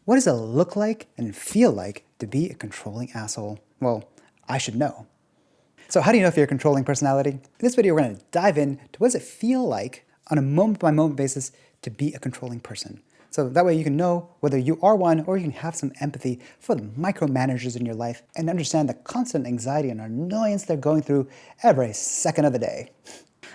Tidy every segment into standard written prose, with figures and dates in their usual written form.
What does it look like and feel like to be a controlling asshole? Well, I should know. So how do you know if you're a controlling personality? In this video, we're going to dive in to what does it feel like on a moment-by-moment basis to be a controlling person. So that way you can know whether you are one, or you can have some empathy for the micromanagers in your life and understand the constant anxiety and annoyance they're going through every second of the day.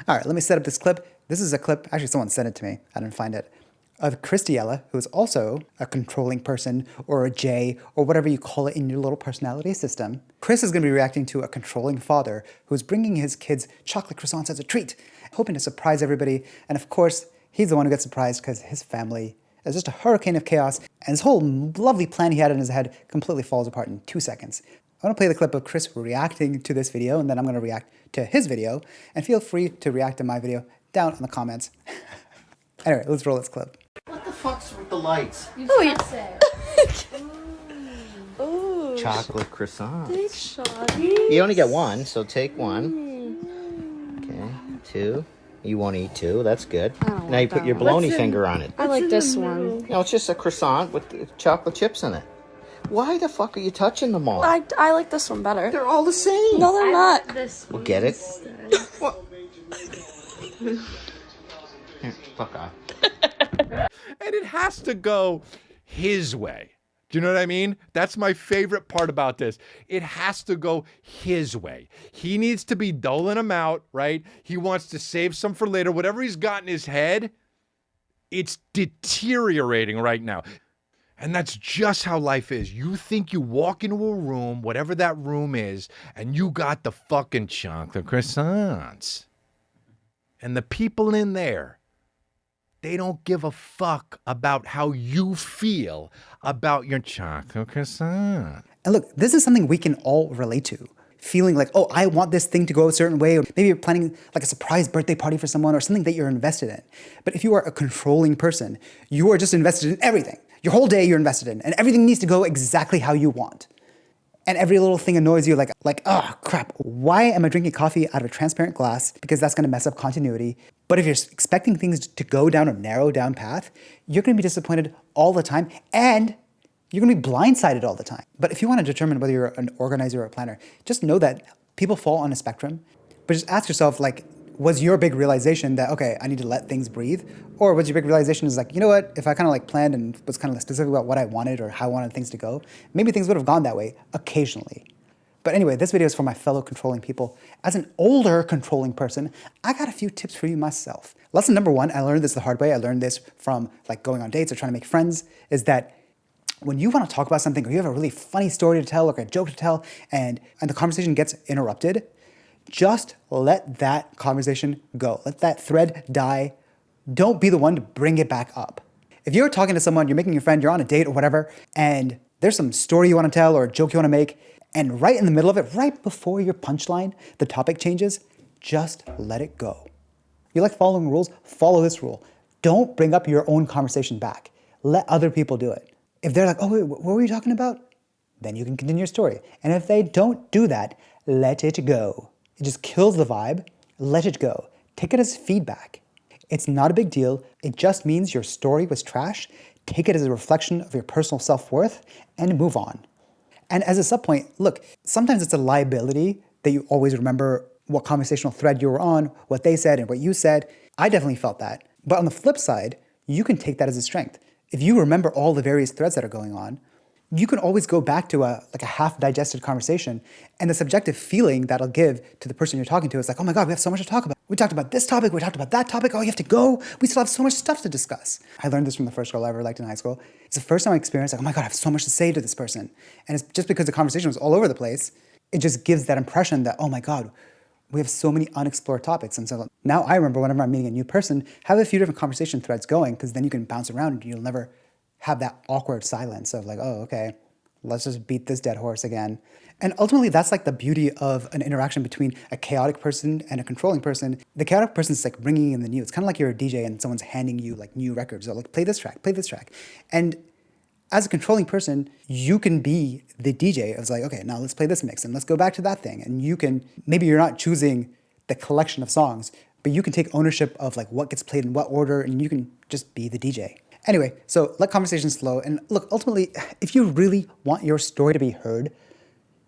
All right, let me set up this clip. This is a clip, actually someone sent it to me, I didn't find it, of Christiella, who is also a controlling person, or a J, or whatever you call it in your little personality system. Chris is going to be reacting to a controlling father who's bringing his kids chocolate croissants as a treat, hoping to surprise everybody. And of course, he's the one who gets surprised because his family is just a hurricane of chaos, and his whole lovely plan he had in his head completely falls apart in 2 seconds. I'm going to play the clip of Chris reacting to this video, and then I'm going to react to his video, and feel free to react to my video down in the comments. Anyway, let's roll this clip. What the fuck's with the lights? Ooh, Chocolate croissant. thanks, Shawty. You only get one, so take one. Okay, two. You won't eat two. That's good. don't Now you like put that your one. bologna finger on it. I like this one. No, it's just a croissant with chocolate chips in it. Why the fuck are you touching them all? I like this one better. They're all the same. No, they're not. Well, get it? What? Here, fuck off. And it has to go his way. Do you know what I mean? That's my favorite part about this. It has to go his way. He needs to be doling them out, right? He wants to save some for later. Whatever he's got in his head, it's deteriorating right now. And that's just how life is. You think you walk into a room, whatever that room is, and you got the fucking chocolate croissants. And the people in there, they don't give a fuck about how you feel about your chocolate croissant. And look, this is something we can all relate to. Feeling like, oh, I want this thing to go a certain way, or maybe you're planning like a surprise birthday party for someone or something that you're invested in. But if you are a controlling person, you are just invested in everything. Your whole day you're invested in, and everything needs to go exactly how you want. And every little thing annoys you like, oh crap, why am I drinking coffee out of a transparent glass? Because that's gonna mess up continuity. But if you're expecting things to go down a narrow down path, you're gonna be disappointed all the time, and you're gonna be blindsided all the time. But if you wanna determine whether you're an organizer or a planner, just know that people fall on a spectrum, but just ask yourself, like, was your big realization that, okay, I need to let things breathe? Or was your big realization is like, you know what, if I kind of like planned and was kind of specific about what I wanted or how I wanted things to go, maybe things would have gone that way occasionally. But anyway, this video is for my fellow controlling people. As an older controlling person, I got a few tips for you myself. Lesson number one, I learned this the hard way. I learned this from like going on dates or trying to make friends, is that when you want to talk about something or you have a really funny story to tell or a joke to tell and the conversation gets interrupted, just let that conversation go. Let that thread die. Don't be the one to bring it back up. If you're talking to someone, you're making a friend, you're on a date or whatever, and there's some story you want to tell or a joke you want to make, and right in the middle of it, right before your punchline, the topic changes, just let it go. You like following rules? Follow this rule. Don't bring up your own conversation back. Let other people do it. If they're like, oh wait, what were you talking about? Then you can continue your story. And if they don't do that, let it go. It just kills the vibe. Let it go. Take it as feedback. It's not a big deal. It just means your story was trash. Take it as a reflection of your personal self-worth and move on. And as a subpoint, look, sometimes it's a liability that you always remember what conversational thread you were on, what they said and what you said. I definitely felt that. But on the flip side, you can take that as a strength. If you remember all the various threads that are going on, you can always go back to a half-digested conversation, and the subjective feeling that'll give to the person you're talking to is like, oh my God, we have so much to talk about. We talked about this topic, we talked about that topic, oh, you have to go. We still have so much stuff to discuss. I learned this from the first girl I ever liked in high school. It's the first time I experienced like, oh my God, I have so much to say to this person. And it's just because the conversation was all over the place, it just gives that impression that, oh my God, we have so many unexplored topics. And so now I remember whenever I'm meeting a new person, have a few different conversation threads going, because then you can bounce around and you'll never have that awkward silence of like, oh, okay, let's just beat this dead horse again. And ultimately, that's like the beauty of an interaction between a chaotic person and a controlling person. The chaotic person is like bringing in the new. It's kind of like you're a DJ and someone's handing you like new records. They're like, play this track, play this track. And as a controlling person, you can be the DJ. It's like, okay, now let's play this mix and let's go back to that thing. And you can, maybe you're not choosing the collection of songs, but you can take ownership of like what gets played in what order, and you can just be the DJ. Anyway, so let conversations flow. And look, ultimately, if you really want your story to be heard,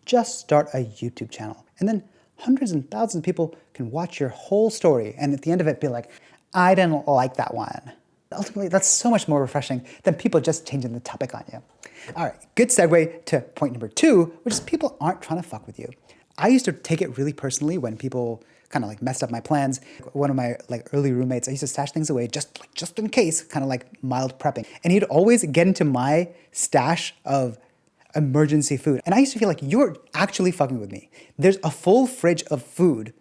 just start a YouTube channel. And then hundreds and thousands of people can watch your whole story. And at the end of it, be like, I didn't like that one. Ultimately, that's so much more refreshing than people just changing the topic on you. All right, good segue to point number 2, which is people aren't trying to fuck with you. I used to take it really personally when people kind of like messed up my plans. One of my like early roommates, I used to stash things away just in case, kind of like mild prepping. And he'd always get into my stash of emergency food. And I used to feel like, you're actually fucking with me. There's a full fridge of food.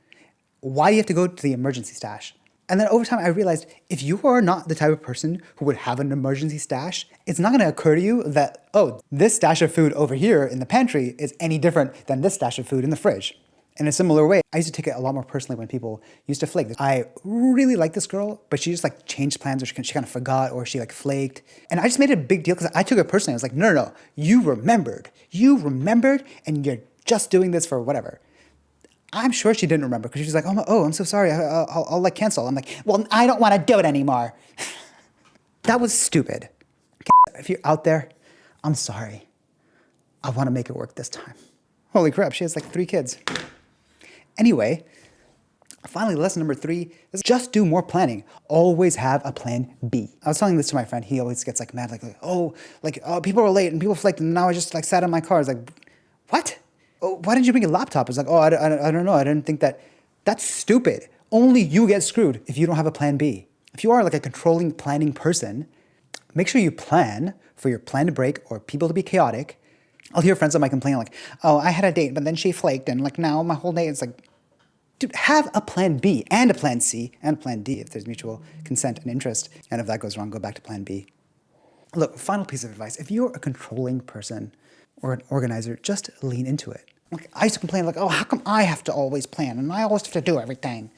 Why do you have to go to the emergency stash? And then over time, I realized if you are not the type of person who would have an emergency stash, it's not gonna occur to you that, oh, this stash of food over here in the pantry is any different than this stash of food in the fridge. In a similar way, I used to take it a lot more personally when people used to flake. I really like this girl, but she just like changed plans, or she kind of forgot, or she like flaked. And I just made it a big deal because I took it personally. I was like, no, you remembered, and you're just doing this for whatever. I'm sure she didn't remember because she was like, oh, I'm so sorry, I'll like cancel. I'm like, well, I don't want to do it anymore. That was stupid. If you're out there, I'm sorry. I want to make it work this time. Holy crap, she has like 3 kids. Anyway, finally, lesson number 3 is just do more planning. Always have a plan B. I was telling this to my friend. He always gets like mad, oh, people were late and people flaked and now I just like sat in my car. I was like, what? Oh, why didn't you bring a laptop? It's like, oh, I don't know. I didn't think that. That's stupid. Only you get screwed if you don't have a plan B. If you are like a controlling, planning person, make sure you plan for your plan to break or people to be chaotic. I'll hear friends of mine complain like, oh, I had a date, but then she flaked and like now my whole day is like, dude, have a plan B and a plan C and a plan D if there's mutual consent and interest. And if that goes wrong, go back to plan B. Look, final piece of advice. If you're a controlling person or an organizer, just lean into it. Like, I used to complain like, oh, how come I have to always plan and I always have to do everything?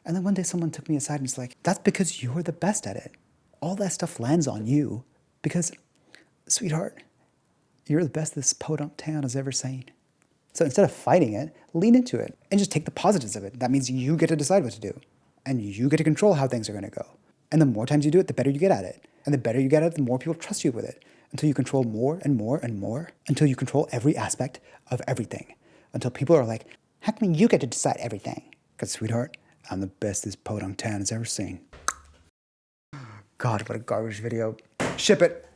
And then one day someone took me aside and was like, that's because you're the best at it. All that stuff lands on you because, sweetheart, you're the best this podunk town has ever seen. So instead of fighting it, lean into it and just take the positives of it. That means you get to decide what to do and you get to control how things are going to go. And the more times you do it, the better you get at it. And the better you get at it, the more people trust you with it until you control more and more and more, until you control every aspect of everything, until people are like, how come you get to decide everything? Because, sweetheart, I'm the best this podunk town has ever seen. God, what a garbage video. Ship it.